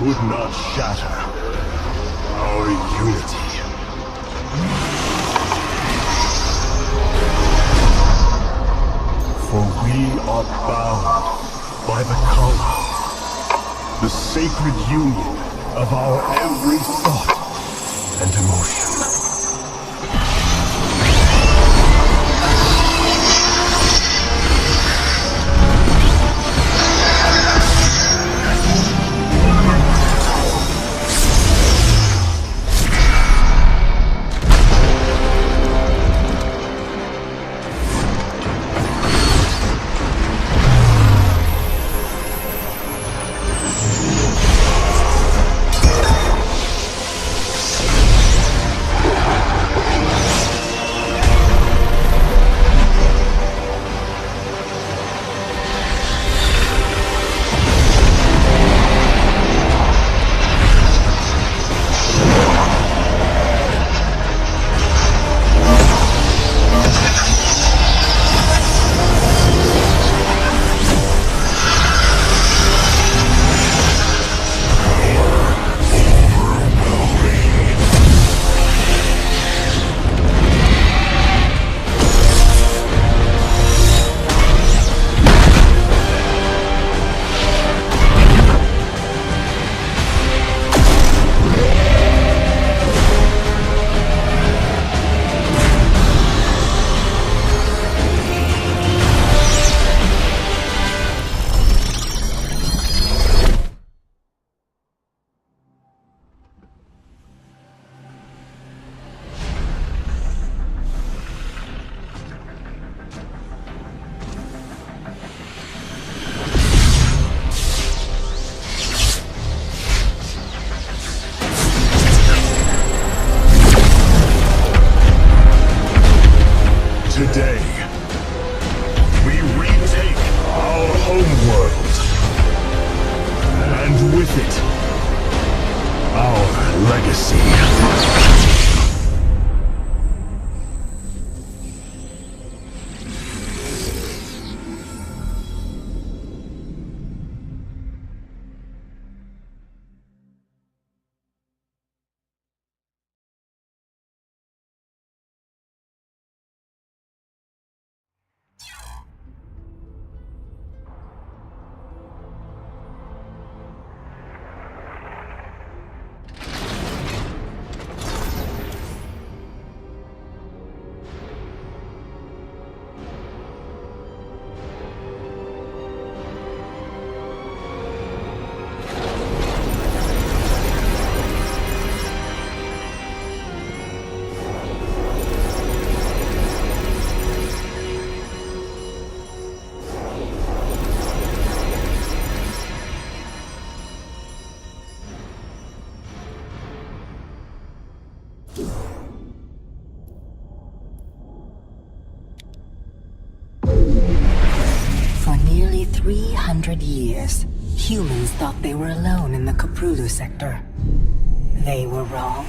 could not shatter our unity. For we are bound by the color, the sacred union of our every thought and emotion. Today, we retake our homeworld, and with it, our legacy. For nearly 300 years, humans thought they were alone in the Koprulu sector. They were wrong.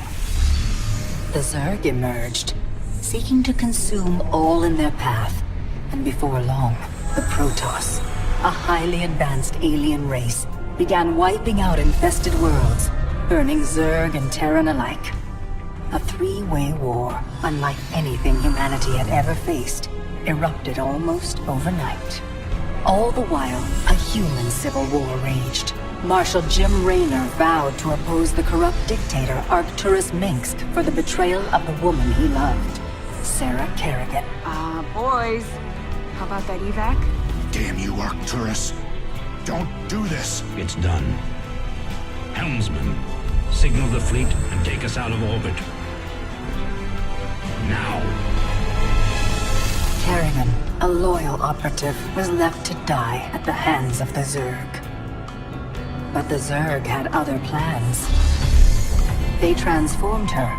The Zerg emerged, seeking to consume all in their path, and before long, the Protoss, a highly advanced alien race, began wiping out infested worlds, burning Zerg and Terran alike. A three-way war, unlike anything humanity had ever faced, erupted almost overnight. All the while, a human civil war raged. Marshal Jim Raynor vowed to oppose the corrupt dictator Arcturus Minsk for the betrayal of the woman he loved, Sarah Kerrigan. Boys, how about that evac? Damn you, Arcturus. Don't do this. It's done. Helmsman, signal the fleet and take us out of orbit. Now. Kerrigan, a loyal operative, was left to die at the hands of the Zerg. But the Zerg had other plans. They transformed her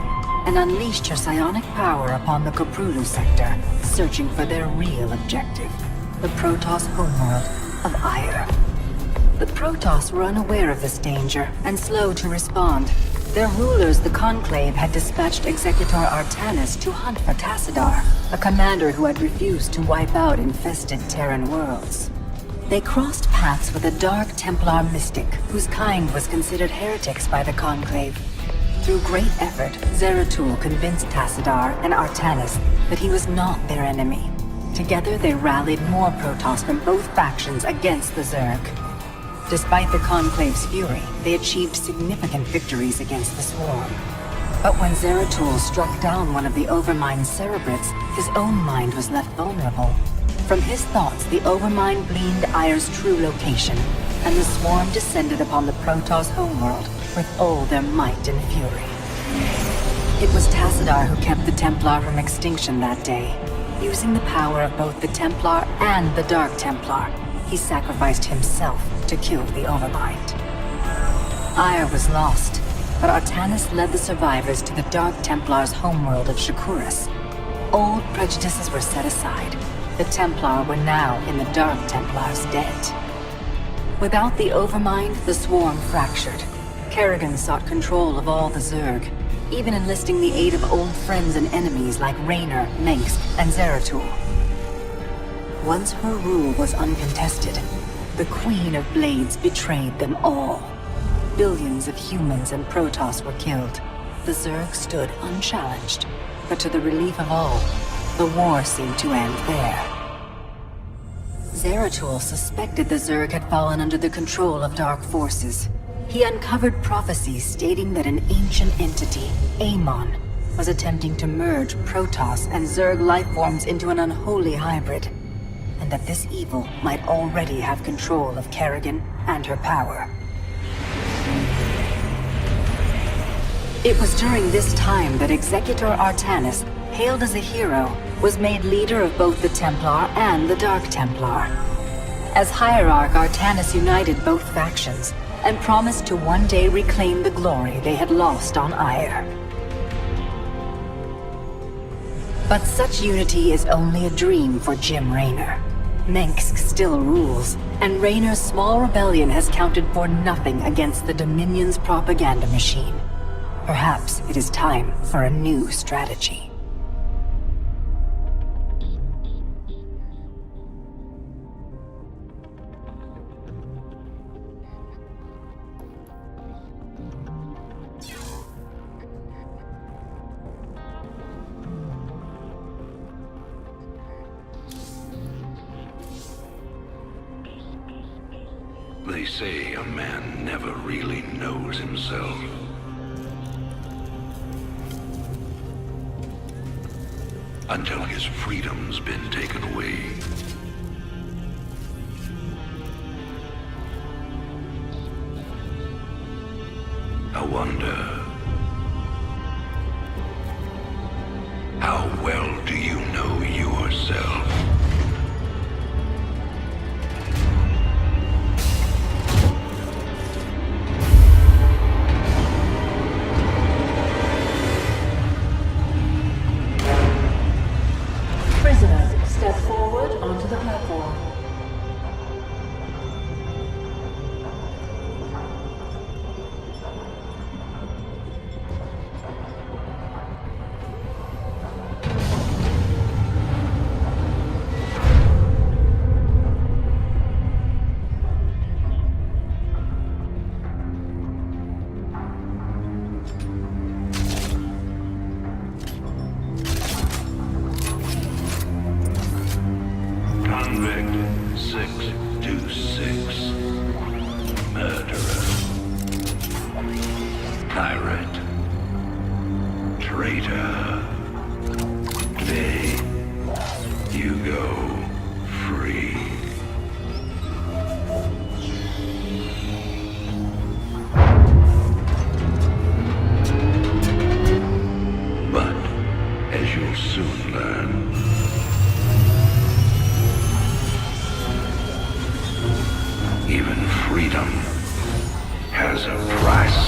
and unleashed her psionic power upon the Koprulu sector, searching for their real objective, the Protoss homeworld of Ire. The Protoss were unaware of this danger and slow to respond. Their rulers, the Conclave, had dispatched Executor Artanis to hunt for Tassadar, a commander who had refused to wipe out infested Terran worlds. They crossed paths with a Dark Templar mystic whose kind was considered heretics by the Conclave. Through great effort, Zeratul convinced Tassadar and Artanis that he was not their enemy. Together they rallied more Protoss from both factions against the Zerg. Despite the Conclave's fury, they achieved significant victories against the Swarm. But when Zeratul struck down one of the Overmind's Cerebrits, his own mind was left vulnerable. From his thoughts, the Overmind gleaned Ire's true location, and the Swarm descended upon the Protoss homeworld with all their might and fury. It was Tassadar who kept the Templar from extinction that day. Using the power of both the Templar and the Dark Templar, he sacrificed himself to kill the Overmind. Ire was lost, but Artanis led the survivors to the Dark Templar's homeworld of Shakuras. Old prejudices were set aside. The Templar were now in the Dark Templar's debt. Without the Overmind, the Swarm fractured. Kerrigan sought control of all the Zerg, even enlisting the aid of old friends and enemies like Raynor, Mengsk, and Zeratul. Once her rule was uncontested, the Queen of Blades betrayed them all. Billions of humans and Protoss were killed. The Zerg stood unchallenged, but to the relief of all, the war seemed to end there. Zeratul suspected the Zerg had fallen under the control of dark forces. He uncovered prophecies stating that an ancient entity, Amon, was attempting to merge Protoss and Zerg lifeforms into an unholy hybrid, and that this evil might already have control of Kerrigan and her power. It was during this time that Executor Artanis, hailed as a hero, was made leader of both the Templar and the Dark Templar. As Hierarch, Artanis united both factions, and promised to one day reclaim the glory they had lost on Ire. But such unity is only a dream for Jim Raynor. Mengsk still rules, and Raynor's small rebellion has counted for nothing against the Dominion's propaganda machine. Perhaps it is time for a new strategy. They say a man never really knows himself. Until his freedom's been taken away. I wonder, how well do you know yourself? Step forward onto the platform. Convict 626. Murderer. Pirate. Traitor. Today, you go free. But, as you'll soon learn, even freedom has a price.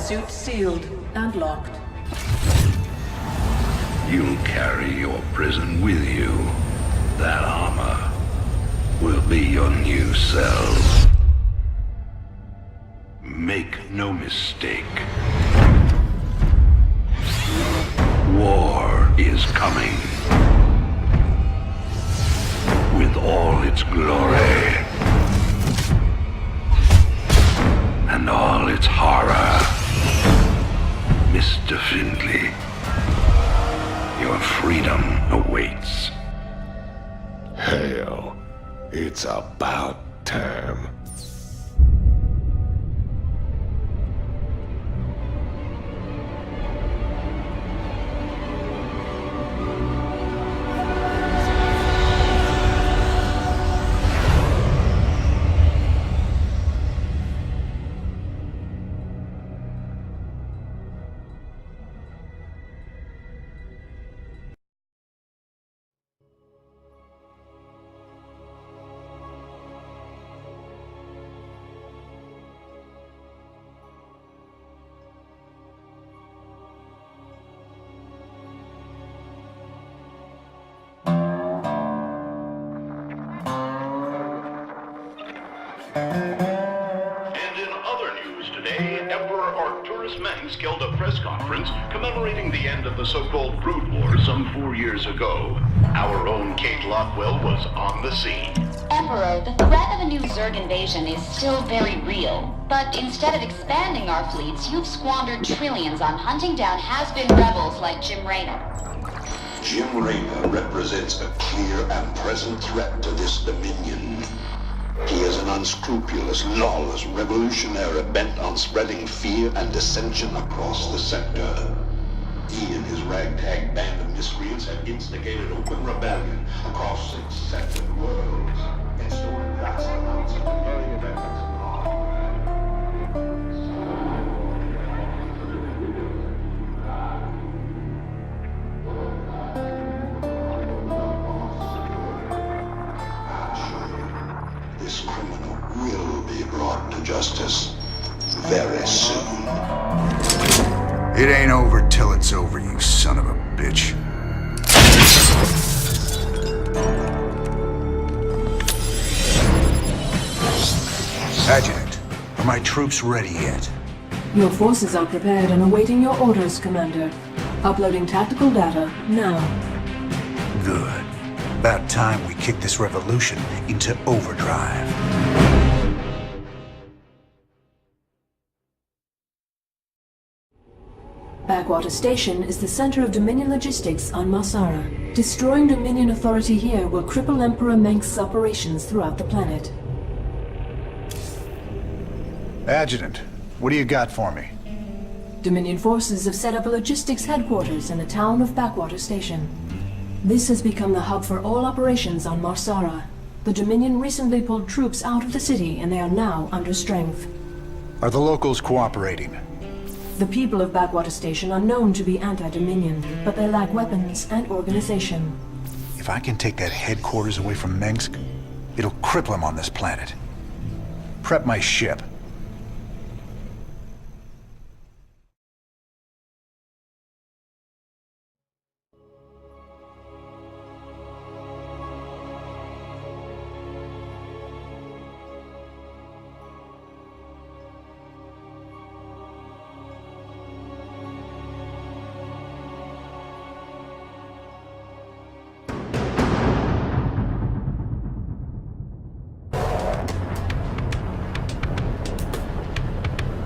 Suit sealed and locked. You'll carry your prison with you. That armor will be your new cell. Make no mistake. War is coming. With all its glory. And all its horror. Mr. Findlay, your freedom awaits. Hell, it's about time. And in other news today, Emperor Arcturus Mengsk held a press conference commemorating the end of the so-called Brood War some 4 years ago. Our own Kate Lockwell was on the scene. Emperor, the threat of a new Zerg invasion is still very real. But instead of expanding our fleets, you've squandered trillions on hunting down has-been rebels like Jim Raynor. Jim Raynor represents a clear and present threat to this dominion. He is an unscrupulous, lawless revolutionary bent on spreading fear and dissension across the sector. He and his ragtag band of miscreants have instigated open rebellion across 6 separate worlds and stolen vast amounts of myriad efforts of This criminal will be brought to justice very soon. It ain't over till it's over, you son of a bitch. Adjutant, are my troops ready yet? Your forces are prepared and awaiting your orders, Commander. Uploading tactical data now. Good. About time we kick this revolution into overdrive. Backwater Station is the center of Dominion logistics on Marsara. Destroying Dominion authority here will cripple Emperor Mengsk's operations throughout the planet. Adjutant, what do you got for me? Dominion forces have set up a logistics headquarters in the town of Backwater Station. This has become the hub for all operations on Marsara. The Dominion recently pulled troops out of the city and they are now under strength. Are the locals cooperating? The people of Backwater Station are known to be anti-Dominion, but they lack weapons and organization. If I can take that headquarters away from Mengsk, it'll cripple him on this planet. Prep my ship.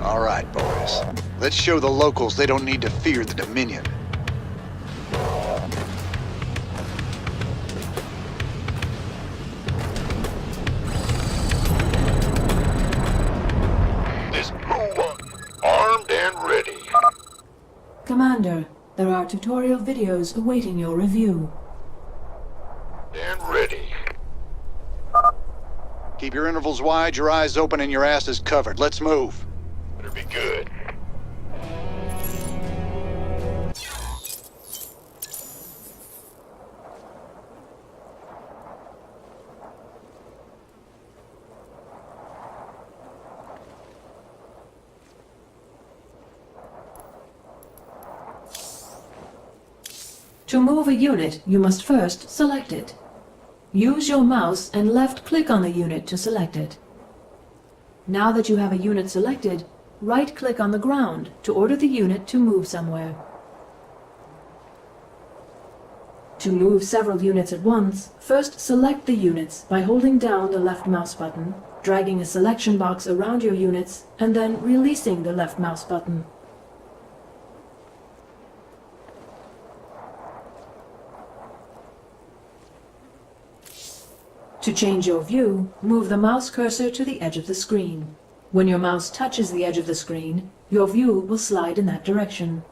All right, boys. Let's show the locals they don't need to fear the Dominion. This move on, armed and ready. Commander, there are tutorial videos awaiting your review. And ready. Keep your intervals wide, your eyes open, and your asses covered. Let's move. Better be good. To move a unit, you must first select it. Use your mouse and left-click on the unit to select it. Now that you have a unit selected, right-click on the ground to order the unit to move somewhere. To move several units at once, first select the units by holding down the left mouse button, dragging a selection box around your units, and then releasing the left mouse button. To change your view, move the mouse cursor to the edge of the screen. When your mouse touches the edge of the screen, your view will slide in that direction.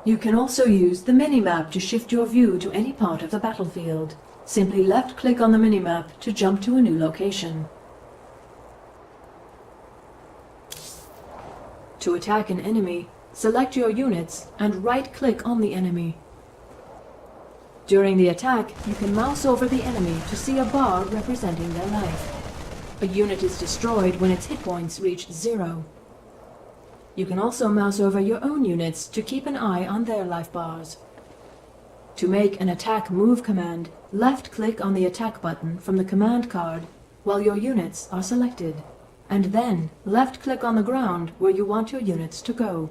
You can also use the minimap to shift your view to any part of the battlefield. Simply left-click on the minimap to jump to a new location. To attack an enemy, select your units and right-click on the enemy. During the attack, you can mouse over the enemy to see a bar representing their life. A unit is destroyed when its hit points reach 0. You can also mouse over your own units to keep an eye on their life bars. To make an attack move command, left-click on the attack button from the command card while your units are selected, and then left-click on the ground where you want your units to go.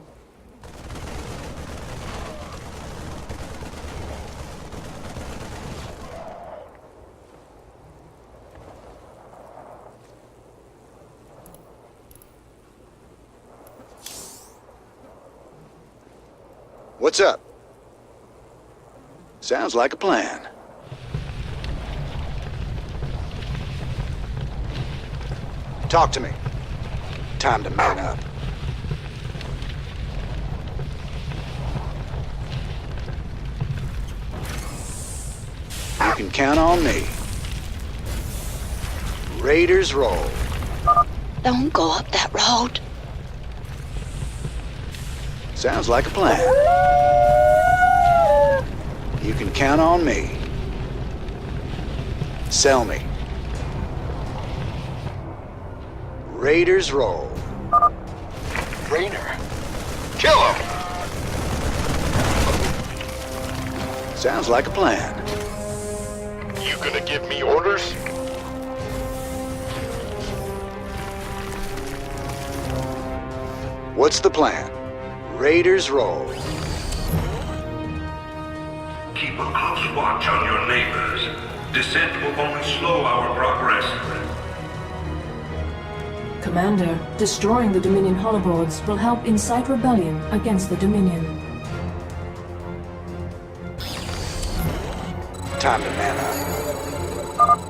What's up? Sounds like a plan. Talk to me. Time to man up. You can count on me. Raiders roll. Don't go up that road. Sounds like a plan. You can count on me. Sell me. Raiders roll. Rainer, kill him! Sounds like a plan. You gonna give me orders? What's the plan? Raiders roll. Keep a close watch on your neighbors. Descent will only slow our progress. Commander, destroying the Dominion holoboards will help incite rebellion against the Dominion. Time to man up.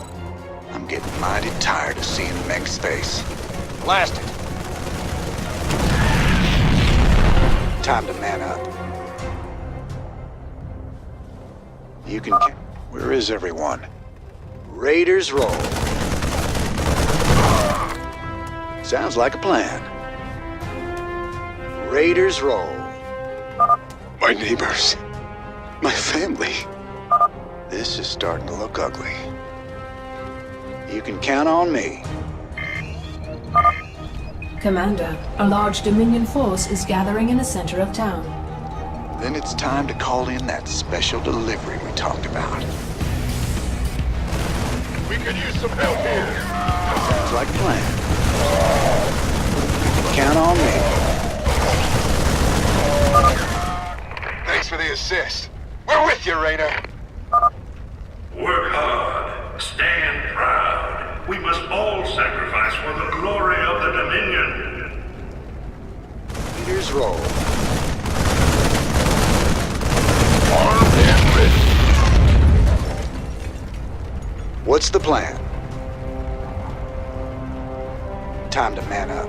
I'm getting mighty tired of seeing Meng's face. Blast it! Time to man up. You can... Where is everyone? Raiders roll. Sounds like a plan. Raiders roll. My neighbors. My family. This is starting to look ugly. You can count on me. Commander, a large Dominion force is gathering in the center of town. Then it's time to call in that special delivery we talked about. We could use some help here. Sounds like a plan. Count on me. Thanks for the assist. We're with you, Rainer. Work hard. Stand proud. We must all sacrifice for the glory of the Dominion. Leaders roll. Armed and ready. What's the plan? Time to man up.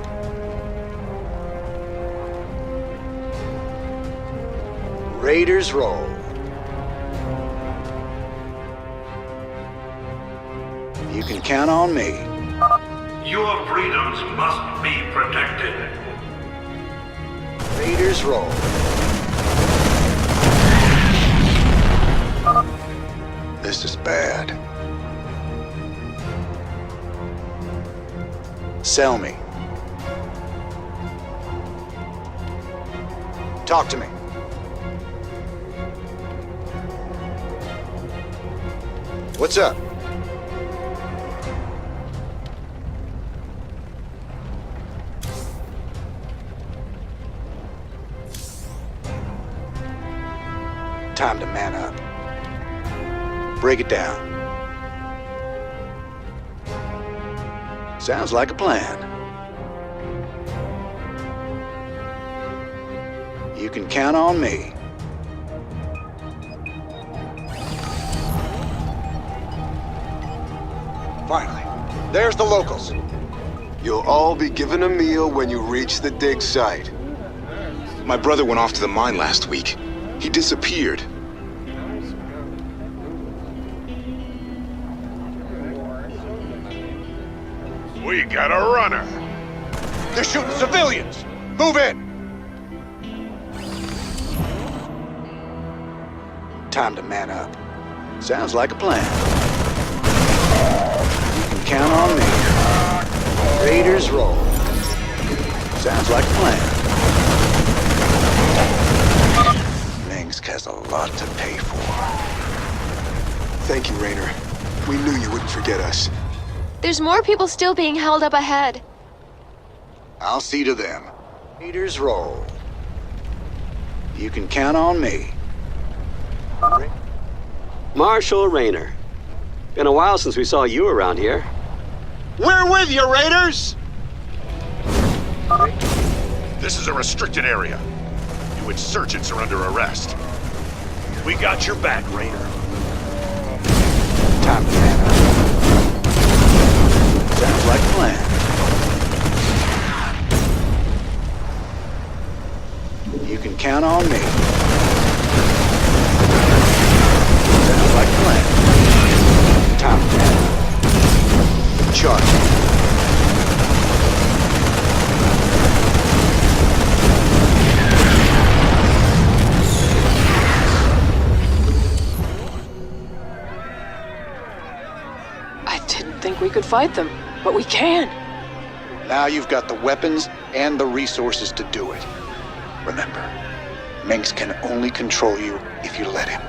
Raiders roll. You can count on me. Your freedoms must be protected. Raiders roll. This is bad. Sell me. Talk to me. What's up? Time to man up. Break it down. Sounds like a plan. You can count on me. Finally, there's the locals. You'll all be given a meal when you reach the dig site. My brother went off to the mine last week. He disappeared. We got a runner. They're shooting civilians. Move in. Time to man up. Sounds like a plan. You can count on me. Raiders roll. Sounds like a plan. Minsk has a lot to pay for. Thank you, Raynor. We knew you wouldn't forget us. There's more people still being held up ahead. I'll see to them. Raiders roll. You can count on me. Marshal Raynor. Been a while since we saw you around here. We're with you, Raiders! This is a restricted area. You insurgents are under arrest. We got your back, Raynor. Time to man up. Sounds like a plan. You can count on me. Sounds like a plan. Time to man up. Charge. I didn't think we could fight them, but we can. Now you've got the weapons and the resources to do it. Remember, Minsk can only control you if you let him.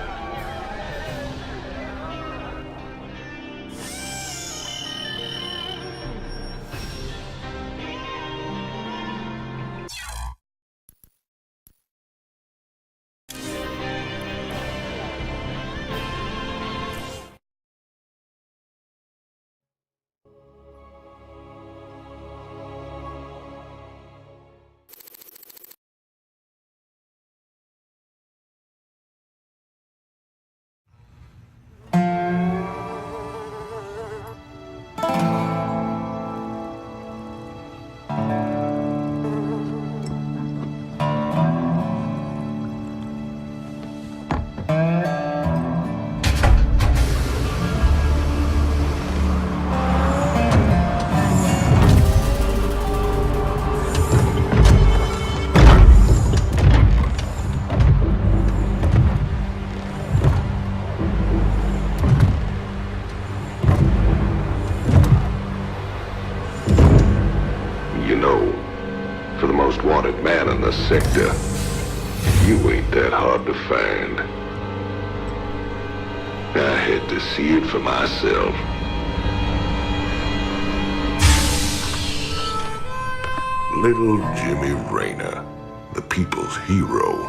Sector, you ain't that hard to find. I had to see it for myself. Little Jimmy Raynor, the people's hero.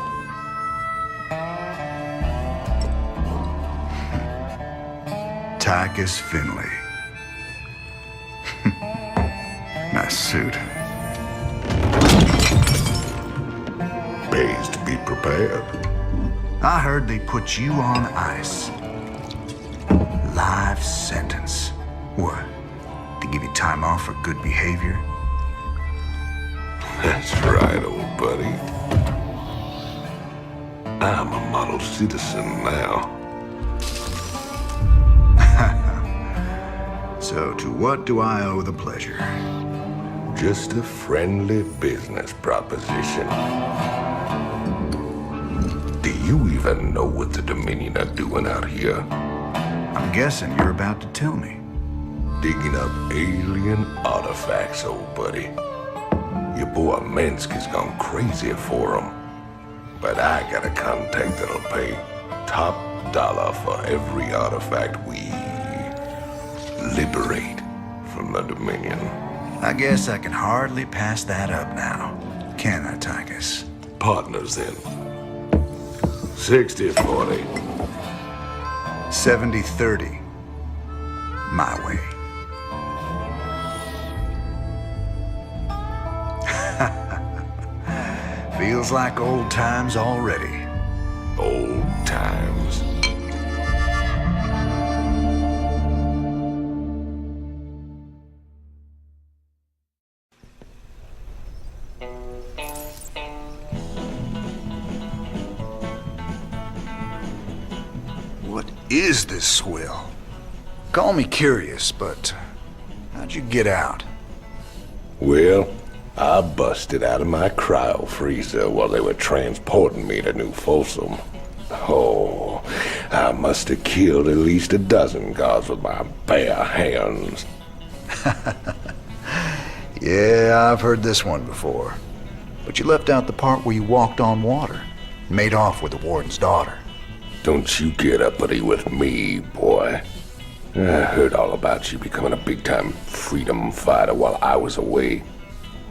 Tychus Finley. Nice suit. Pays to be prepared. I heard they put you on ice. Life sentence. What? To give you time off for good behavior? That's right, old buddy. I'm a model citizen now. So to what do I owe the pleasure? Just a friendly business proposition. Do you even know what the Dominion are doing out here? I'm guessing you're about to tell me. Digging up alien artifacts, old buddy. Your boy Minsk has gone crazy for them. But I got a contact that'll pay top dollar for every artifact we liberate from the Dominion. I guess I can hardly pass that up now. Can I, Tychus? Partners then. 60-40. 70-30. My way. Feels like old times already. Old times. What is this swill? Call me curious, but how'd you get out? Well, I busted out of my cryo freezer while they were transporting me to New Folsom. Oh, I must have killed at least a dozen guards with my bare hands. Yeah, I've heard this one before. But you left out the part where you walked on water, and made off with the warden's daughter. Don't you get uppity with me, boy. I heard all about you becoming a big-time freedom fighter while I was away.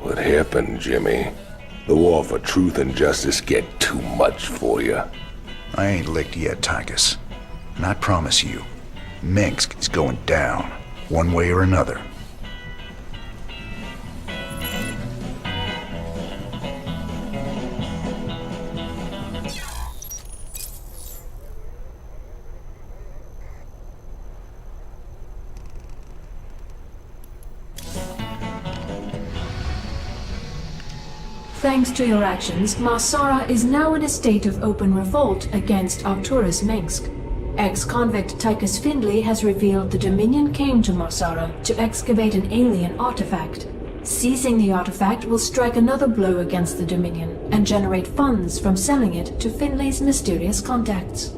What happened, Jimmy? The war for truth and justice get too much for you. I ain't licked yet, Tychus. And I promise you, Minsk is going down, one way or another. Thanks to your actions, Marsara is now in a state of open revolt against Arcturus Minsk. Ex-convict Tychus Findlay has revealed the Dominion came to Marsara to excavate an alien artifact. Seizing the artifact will strike another blow against the Dominion and generate funds from selling it to Findlay's mysterious contacts.